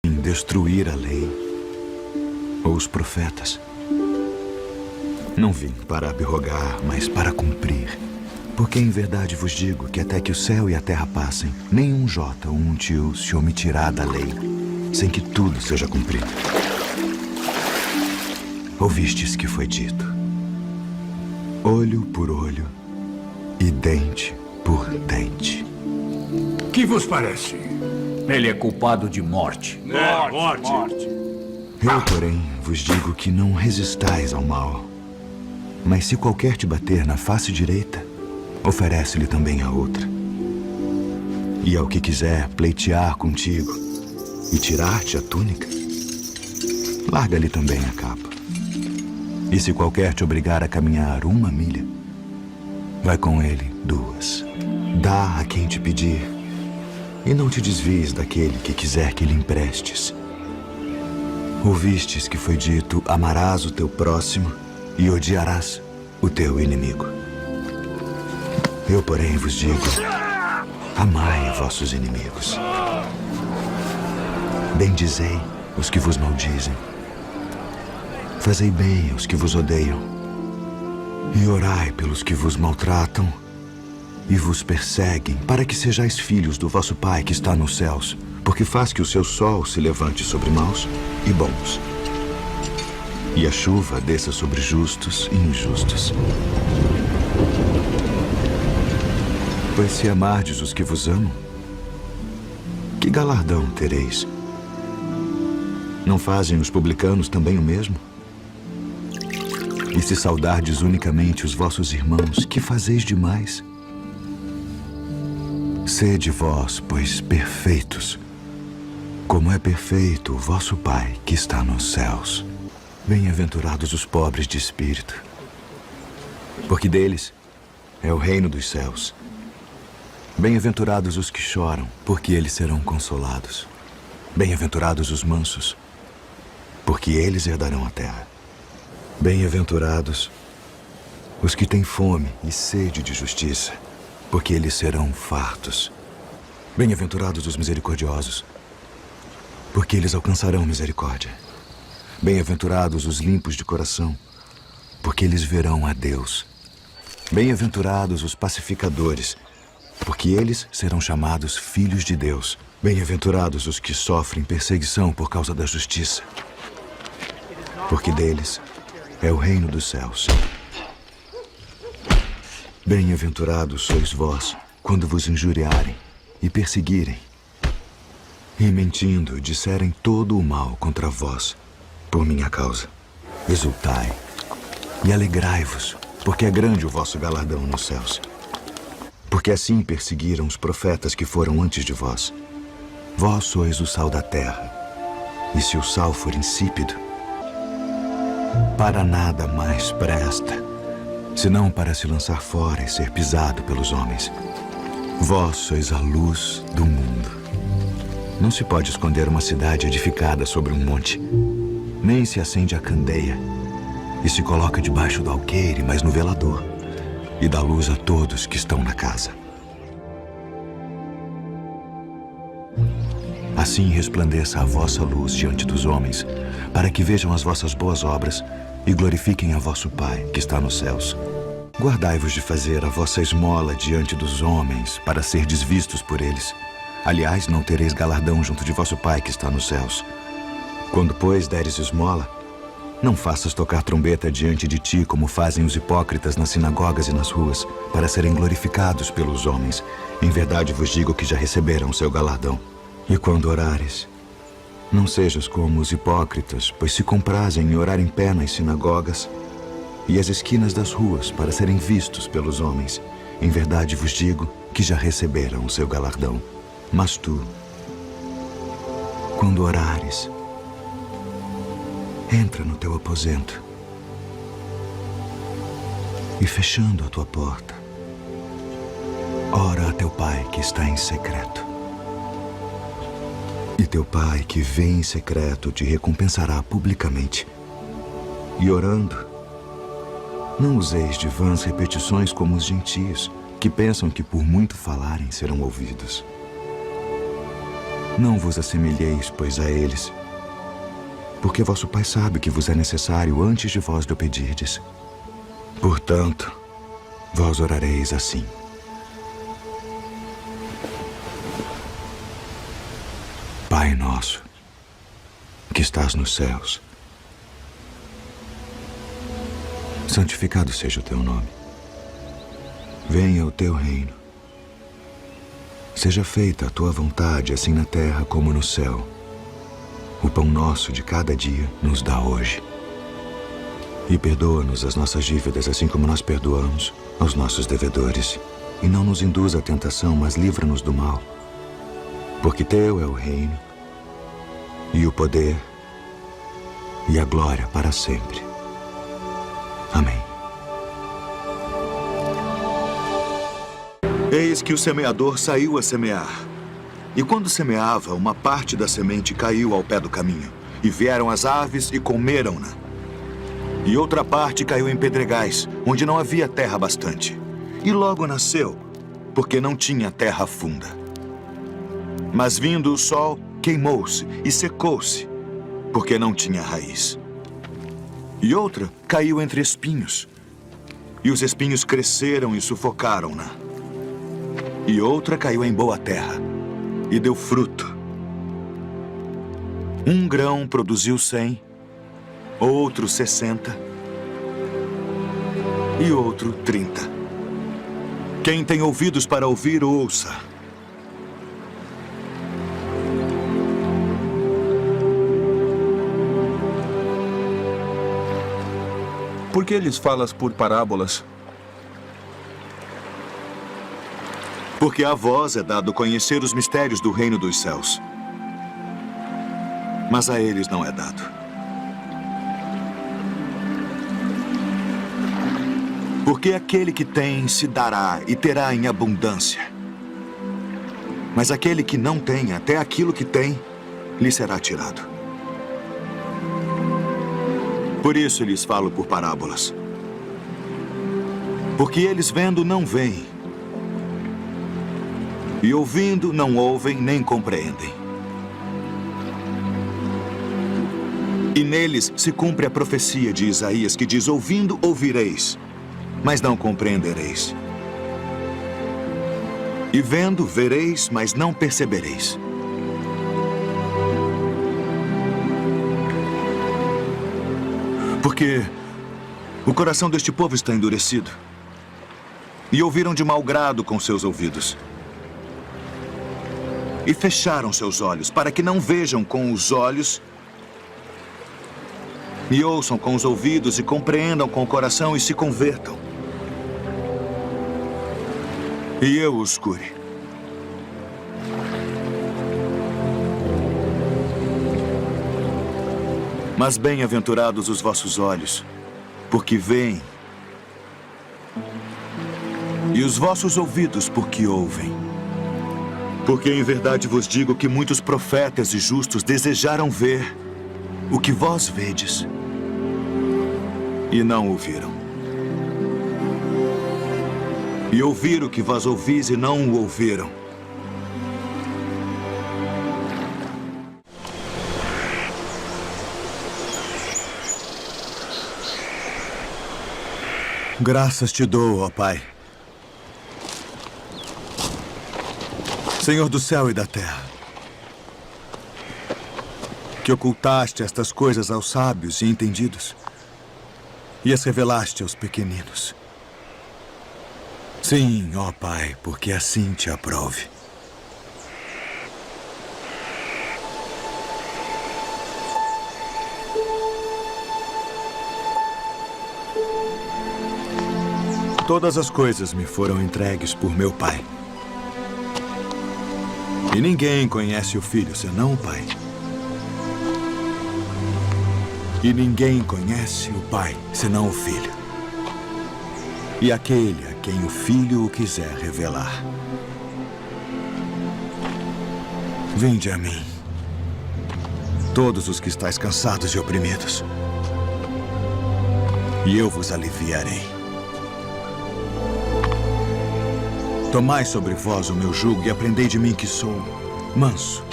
em destruir a lei ou os profetas. Não vim para abrogar, mas para cumprir. Porque em verdade vos digo que até que o céu e a terra passem, nenhum jota ou um tio se omitirá da lei, sem que tudo seja cumprido. Ouvistes que foi dito: olho por olho e dente por dente. Que vos parece? Ele é culpado de morte. Morte. Eu, porém, vos digo que não resistais ao mal. Mas se qualquer te bater na face direita, oferece-lhe também a outra. E ao que quiser pleitear contigo e tirar-te a túnica, larga-lhe também a capa. E se qualquer te obrigar a caminhar 1 milha, vai com ele 2. Dá a quem te pedir, e não te desvies daquele que quiser que lhe emprestes. Ouvistes que foi dito: amarás o teu próximo e odiarás o teu inimigo. Eu, porém, vos digo: amai vossos inimigos. Bendizei os que vos maldizem. Fazei bem aos que vos odeiam. E orai pelos que vos maltratam e vos perseguem, para que sejais filhos do vosso Pai que está nos céus, porque faz que o seu sol se levante sobre maus e bons, e a chuva desça sobre justos e injustos. Pois se amardes os que vos amam, que galardão tereis? Não fazem os publicanos também o mesmo? E se saudardes unicamente os vossos irmãos, que fazeis demais? Sede vós, pois, perfeitos, como é perfeito o vosso Pai que está nos céus. Bem-aventurados os pobres de espírito, porque deles é o reino dos céus. Bem-aventurados os que choram, porque eles serão consolados. Bem-aventurados os mansos, porque eles herdarão a terra. Bem-aventurados os que têm fome e sede de justiça, porque eles serão fartos. Bem-aventurados os misericordiosos, porque eles alcançarão misericórdia. Bem-aventurados os limpos de coração, porque eles verão a Deus. Bem-aventurados os pacificadores, porque eles serão chamados filhos de Deus. Bem-aventurados os que sofrem perseguição por causa da justiça, porque deles é o reino dos céus. Bem-aventurados sois vós, quando vos injuriarem e perseguirem, e mentindo disserem todo o mal contra vós, por minha causa. Exultai e alegrai-vos, porque é grande o vosso galardão nos céus. Porque assim perseguiram os profetas que foram antes de vós. Vós sois o sal da terra, e se o sal for insípido, para nada mais presta, senão para se lançar fora e ser pisado pelos homens. Vós sois a luz do mundo. Não se pode esconder uma cidade edificada sobre um monte, nem se acende a candeia e se coloca debaixo do alqueire, mas no velador, e dá luz a todos que estão na casa. Assim resplandeça a vossa luz diante dos homens, para que vejam as vossas boas obras e glorifiquem a vosso Pai que está nos céus. Guardai-vos de fazer a vossa esmola diante dos homens, para serdes vistos por eles. Aliás, não tereis galardão junto de vosso Pai que está nos céus. Quando, pois, deres esmola, não faças tocar trombeta diante de ti, como fazem os hipócritas nas sinagogas e nas ruas, para serem glorificados pelos homens. Em verdade vos digo que já receberam o seu galardão. E quando orares, não sejas como os hipócritas, pois se comprazem em orar em pé nas sinagogas e as esquinas das ruas, para serem vistos pelos homens. Em verdade vos digo que já receberam o seu galardão. Mas tu, quando orares, entra no teu aposento e, fechando a tua porta, ora a teu Pai que está em secreto. E teu Pai que vê em secreto te recompensará publicamente. E orando, não useis de vãs repetições como os gentios, que pensam que por muito falarem serão ouvidos. Não vos assemelheis, pois, a eles, porque vosso Pai sabe que vos é necessário antes de vós lhe pedirdes. Portanto, vós orareis assim: Pai nosso, que estás nos céus, santificado seja o teu nome. Venha o teu reino. Seja feita a tua vontade, assim na terra como no céu. O pão nosso de cada dia nos dá hoje. E perdoa-nos as nossas dívidas, assim como nós perdoamos aos nossos devedores. E não nos induza à tentação, mas livra-nos do mal. Porque teu é o reino, e o poder, e a glória para sempre. Amém. Eis que o semeador saiu a semear. E quando semeava, uma parte da semente caiu ao pé do caminho. E vieram as aves e comeram-na. E outra parte caiu em pedregais, onde não havia terra bastante. E logo nasceu, porque não tinha terra funda. Mas vindo o sol, queimou-se e secou-se, porque não tinha raiz. E outra caiu entre espinhos. E os espinhos cresceram e sufocaram-na. E outra caiu em boa terra e deu fruto. Um grão produziu 100, outro 60 e outro 30. Quem tem ouvidos para ouvir, ouça. Por que lhes falas por parábolas? Porque a vós é dado conhecer os mistérios do reino dos céus. Mas a eles não é dado. Porque aquele que tem se dará e terá em abundância. Mas aquele que não tem, até aquilo que tem, lhe será tirado. Por isso lhes falo por parábolas. Porque eles vendo não veem. E ouvindo não ouvem nem compreendem. E neles se cumpre a profecia de Isaías que diz: ouvindo ouvireis, mas não compreendereis. E vendo vereis, mas não percebereis. Porque o coração deste povo está endurecido. E ouviram de mau grado com seus ouvidos. E fecharam seus olhos, para que não vejam com os olhos, e ouçam com os ouvidos, e compreendam com o coração, e se convertam. E eu os cure. Mas bem-aventurados os vossos olhos, porque veem, e os vossos ouvidos, porque ouvem. Porque em verdade vos digo que muitos profetas e justos desejaram ver o que vós vedes, e não ouviram. E ouviram o que vós ouvis e não o ouviram. Graças te dou, ó Pai, Senhor do céu e da terra, que ocultaste estas coisas aos sábios e entendidos e as revelaste aos pequeninos. Sim, ó Pai, porque assim te aprove. Todas as coisas me foram entregues por meu Pai. E ninguém conhece o Filho senão o Pai. E ninguém conhece o Pai senão o Filho. E aquele a quem o Filho o quiser revelar. Vinde a mim, todos os que estáis cansados e oprimidos, e eu vos aliviarei. Tomai sobre vós o meu jugo e aprendei de mim, que sou manso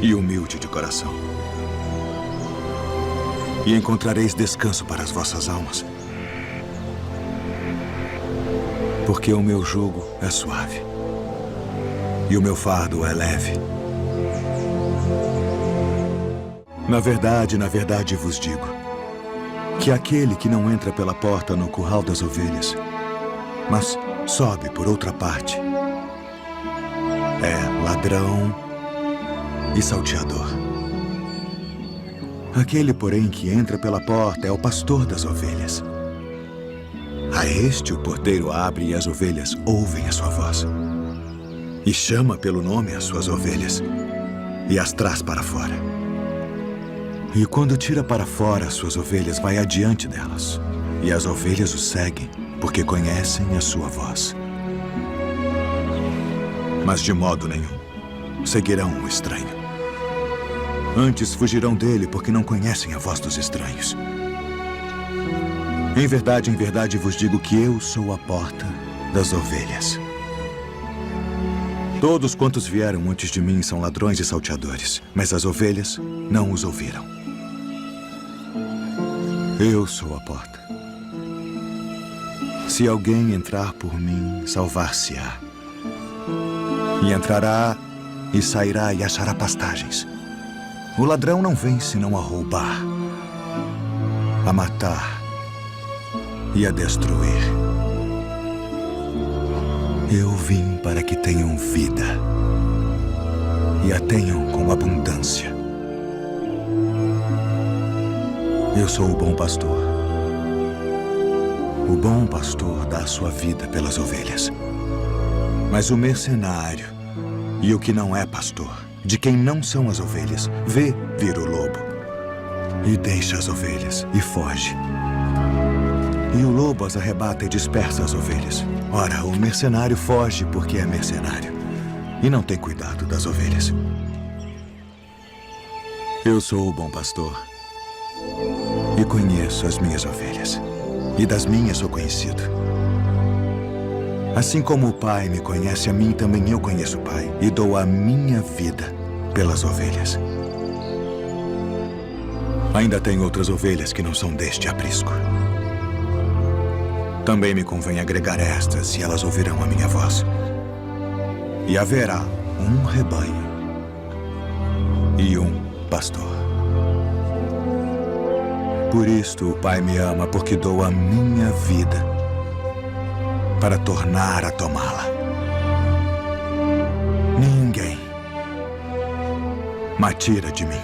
e humilde de coração. E encontrareis descanso para as vossas almas. Porque o meu jugo é suave e o meu fardo é leve. Na verdade vos digo que aquele que não entra pela porta no curral das ovelhas, mas sobe por outra parte, é ladrão e salteador. Aquele, porém, que entra pela porta é o pastor das ovelhas. A este o porteiro abre e as ovelhas ouvem a sua voz. E chama pelo nome as suas ovelhas e as traz para fora. E quando tira para fora as suas ovelhas, vai adiante delas. E as ovelhas o seguem, porque conhecem a sua voz. Mas de modo nenhum seguirão o estranho. Antes fugirão dele, porque não conhecem a voz dos estranhos. Em verdade vos digo que eu sou a porta das ovelhas. Todos quantos vieram antes de mim são ladrões e salteadores, mas as ovelhas não os ouviram. Eu sou a porta. Se alguém entrar por mim, salvar-se-á. E entrará e sairá e achará pastagens. O ladrão não vem senão a roubar, a matar e a destruir. Eu vim para que tenham vida e a tenham com abundância. Eu sou o bom pastor. O bom pastor dá a sua vida pelas ovelhas. Mas o mercenário e o que não é pastor, de quem não são as ovelhas, vê vir o lobo e deixa as ovelhas e foge. E o lobo as arrebata e dispersa as ovelhas. Ora, o mercenário foge porque é mercenário e não tem cuidado das ovelhas. Eu sou o bom pastor e conheço as minhas ovelhas, e das minhas sou conhecido. Assim como o Pai me conhece a mim, também eu conheço o Pai e dou a minha vida pelas ovelhas. Ainda tem outras ovelhas que não são deste aprisco. Também me convém agregar estas, e elas ouvirão a minha voz. E haverá um rebanho e um pastor. Por isto o Pai me ama, porque dou a minha vida para tornar a tomá-la. Ninguém me tira de mim,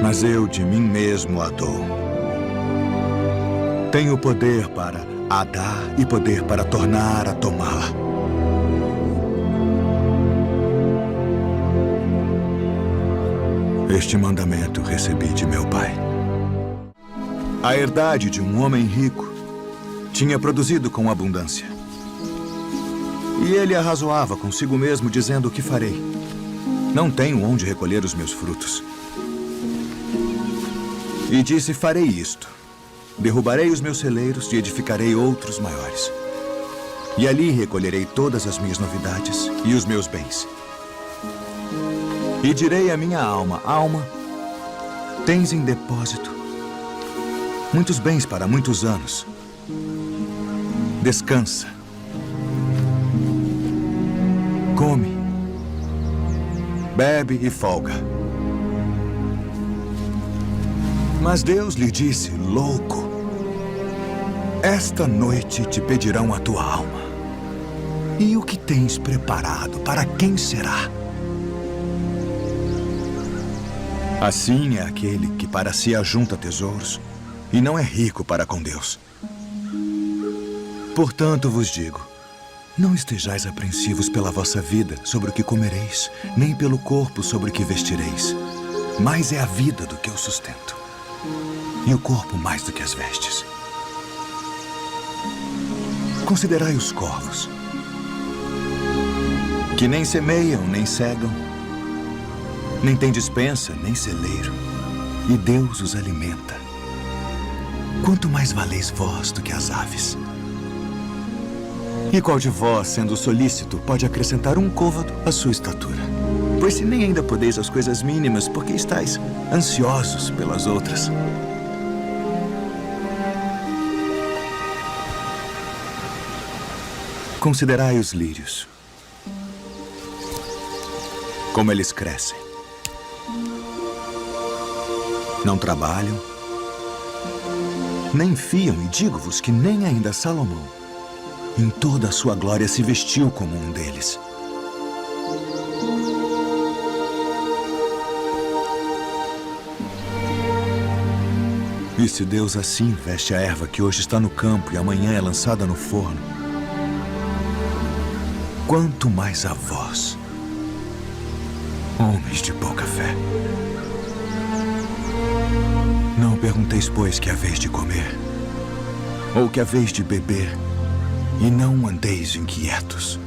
mas eu de mim mesmo a dou. Tenho poder para a dar e poder para tornar a tomá-la. Este mandamento recebi de meu pai. A herdade de um homem rico tinha produzido com abundância. E ele arrazoava consigo mesmo, dizendo: o que farei? Não tenho onde recolher os meus frutos. E disse: farei isto. Derrubarei os meus celeiros e edificarei outros maiores. E ali recolherei todas as minhas novidades e os meus bens. E direi à minha alma: alma, tens em depósito muitos bens para muitos anos. Descansa. Come. Bebe e folga. Mas Deus lhe disse: louco, esta noite te pedirão a tua alma. E o que tens preparado, para quem será? Assim é aquele que para si ajunta tesouros e não é rico para com Deus. Portanto vos digo, não estejais apreensivos pela vossa vida sobre o que comereis, nem pelo corpo sobre o que vestireis. Mais é a vida do que o sustento, e o corpo mais do que as vestes. Considerai os corvos, que nem semeiam, nem cegam, nem têm despensa, nem celeiro, e Deus os alimenta. Quanto mais valeis vós do que as aves. E qual de vós, sendo solícito, pode acrescentar um côvado à sua estatura? Pois se nem ainda podeis as coisas mínimas, porque estáis ansiosos pelas outras. Considerai os lírios. Como eles crescem. Não trabalham, nem fiam, e digo-vos que nem ainda Salomão, em toda a sua glória, se vestiu como um deles. E se Deus assim veste a erva que hoje está no campo e amanhã é lançada no forno, quanto mais a vós, homens de pouca fé. Não pergunteis, pois, que haveis de comer, ou que haveis de beber, e não andeis inquietos.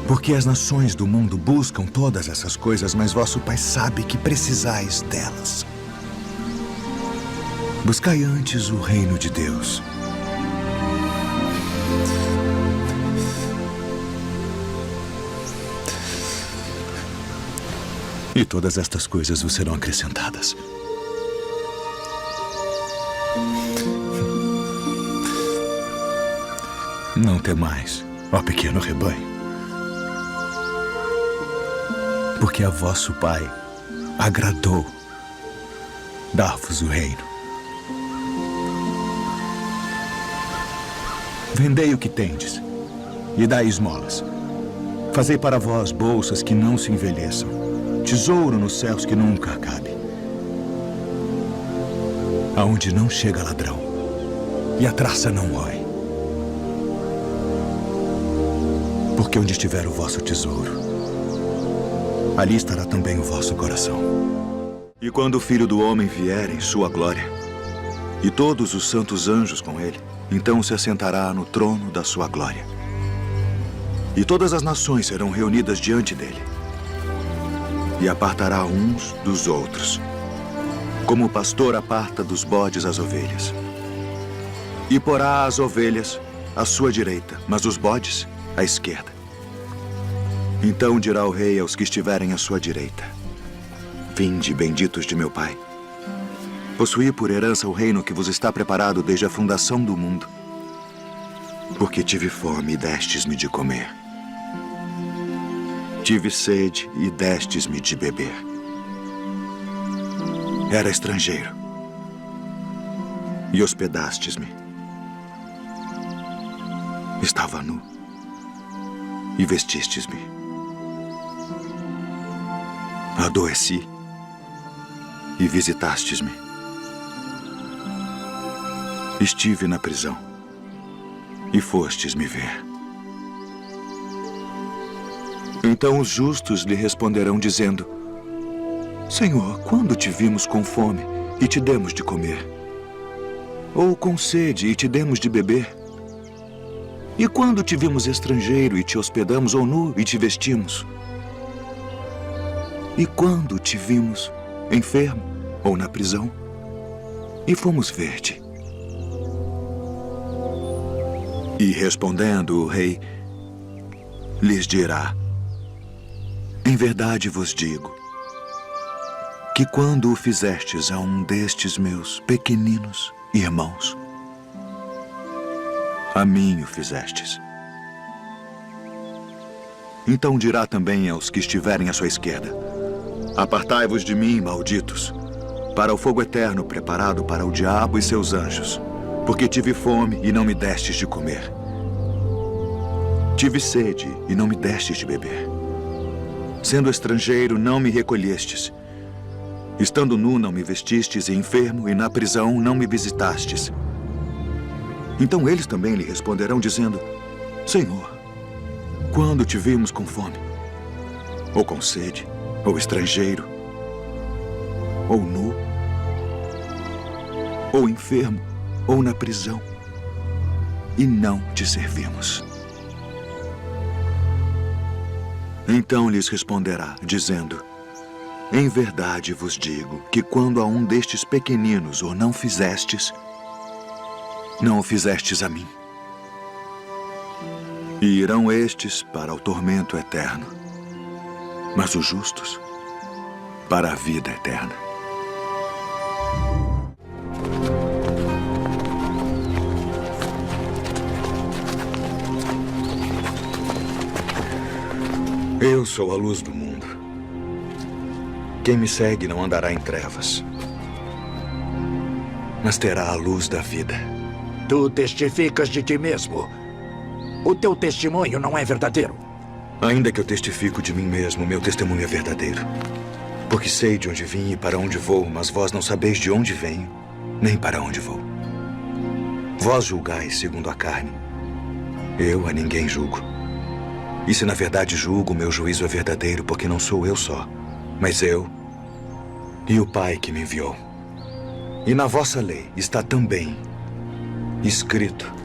Porque as nações do mundo buscam todas essas coisas, mas vosso Pai sabe que precisais delas. Buscai antes o reino de Deus. E todas estas coisas vos serão acrescentadas. Não temais, ó pequeno rebanho, porque a vosso Pai agradou dar-vos o reino. Vendei o que tendes e dai esmolas. Fazei para vós bolsas que não se envelheçam, tesouro nos céus que nunca acabe, aonde não chega ladrão e a traça não rói. Porque onde estiver o vosso tesouro, ali estará também o vosso coração. E quando o Filho do Homem vier em sua glória, e todos os santos anjos com ele, então se assentará no trono da sua glória. E todas as nações serão reunidas diante dele. E apartará uns dos outros, como o pastor aparta dos bodes as ovelhas. E porá as ovelhas à sua direita, mas os bodes à esquerda. Então dirá o rei aos que estiverem à sua direita: Vinde, benditos de meu Pai. Possuí por herança o reino que vos está preparado desde a fundação do mundo. Porque tive fome e destes-me de comer. Tive sede e destes-me de beber. Era estrangeiro e hospedastes-me. Estava nu e vestistes-me. Adoeci e visitastes-me. Estive na prisão e fostes me ver. Então os justos lhe responderão dizendo: Senhor, quando te vimos com fome e te demos de comer? Ou com sede e te demos de beber? E quando te vimos estrangeiro e te hospedamos, ou nu e te vestimos? E quando te vimos enfermo ou na prisão e fomos ver-te? E respondendo o rei, lhes dirá: Em verdade vos digo, que quando o fizestes a um destes meus pequeninos irmãos, a mim o fizestes. Então dirá também aos que estiverem à sua esquerda: Apartai-vos de mim, malditos, para o fogo eterno preparado para o diabo e seus anjos, porque tive fome e não me destes de comer. Tive sede e não me destes de beber. Sendo estrangeiro, não me recolhestes. Estando nu, não me vestistes, e enfermo, e na prisão, não me visitastes. Então eles também lhe responderão, dizendo: Senhor, quando te vimos com fome, ou com sede, ou estrangeiro, ou nu, ou enfermo, ou na prisão, e não te servimos? Então lhes responderá, dizendo: Em verdade vos digo que quando a um destes pequeninos o não fizestes, não o fizestes a mim. E irão estes para o tormento eterno, mas os justos para a vida eterna. Eu sou a luz do mundo. Quem me segue não andará em trevas, mas terá a luz da vida. Tu testificas de ti mesmo. O teu testemunho não é verdadeiro. Ainda que eu testifico de mim mesmo, meu testemunho é verdadeiro. Porque sei de onde vim e para onde vou, mas vós não sabeis de onde venho, nem para onde vou. Vós julgais segundo a carne. Eu a ninguém julgo. E se na verdade julgo, meu juízo é verdadeiro, porque não sou eu só, mas eu e o Pai que me enviou. E na vossa lei está também escrito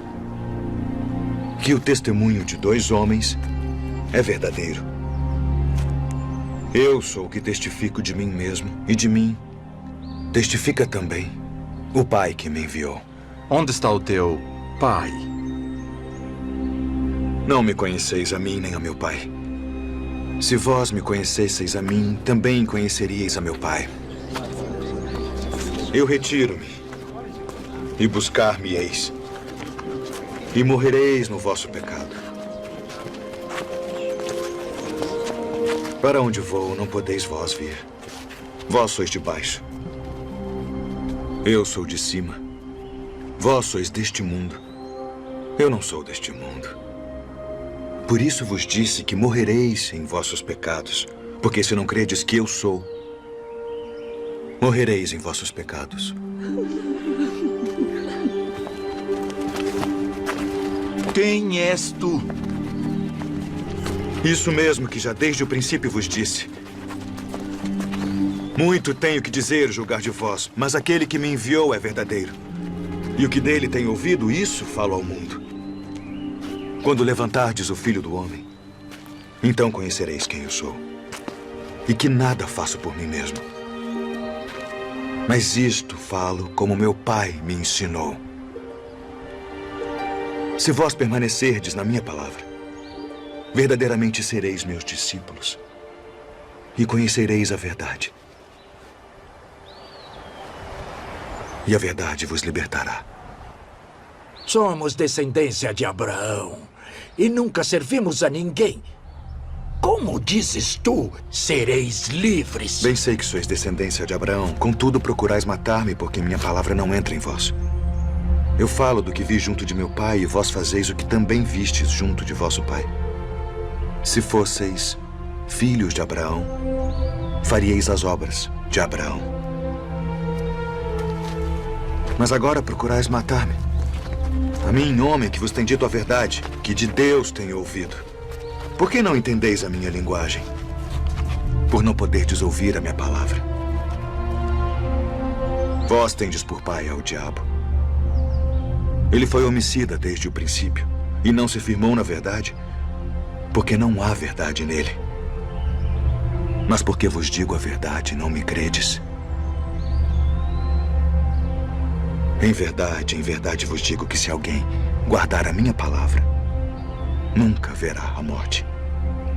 que o testemunho de 2 homens é verdadeiro. Eu sou o que testifico de mim mesmo, e de mim testifica também o Pai que me enviou. Onde está o teu pai? Não me conheceis a mim nem a meu Pai. Se vós me conhecesseis a mim, também conheceríeis a meu Pai. Eu retiro-me, e buscar-me-eis, e morrereis no vosso pecado. Para onde vou, não podeis vós vir. Vós sois de baixo. Eu sou de cima. Vós sois deste mundo. Eu não sou deste mundo. Por isso vos disse que morrereis em vossos pecados, porque se não credes que eu sou, morrereis em vossos pecados. Quem és tu? Isso mesmo que já desde o princípio vos disse. Muito tenho que dizer, julgar de vós, mas aquele que me enviou é verdadeiro. E o que dele tenho ouvido, isso falo ao mundo. Quando levantardes o Filho do Homem, então conhecereis quem eu sou. E que nada faço por mim mesmo. Mas isto falo como meu Pai me ensinou. Se vós permanecerdes na minha palavra, verdadeiramente sereis meus discípulos e conhecereis a verdade. E a verdade vos libertará. Somos descendência de Abraão e nunca servimos a ninguém. Como dizes tu, sereis livres? Bem sei que sois descendência de Abraão, contudo procurais matar-me porque minha palavra não entra em vós. Eu falo do que vi junto de meu pai e vós fazeis o que também vistes junto de vosso pai. Se fosseis filhos de Abraão, faríeis as obras de Abraão. Mas agora procurais matar-me. A mim, homem que vos tem dito a verdade, que de Deus tenho ouvido. Por que não entendeis a minha linguagem? Por não poderdes ouvir a minha palavra. Vós tendes por pai ao diabo. Ele foi homicida desde o princípio e não se firmou na verdade, porque não há verdade nele. Mas porque vos digo a verdade, não me credes. Em verdade vos digo que se alguém guardar a minha palavra, nunca verá a morte.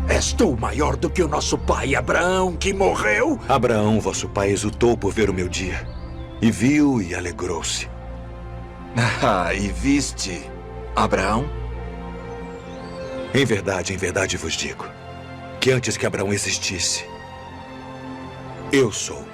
És tu maior do que o nosso pai Abraão, que morreu? Abraão, vosso pai, exultou por ver o meu dia, e viu e alegrou-se. Ah, e viste Abraão? Em verdade vos digo, que antes que Abraão existisse, eu sou.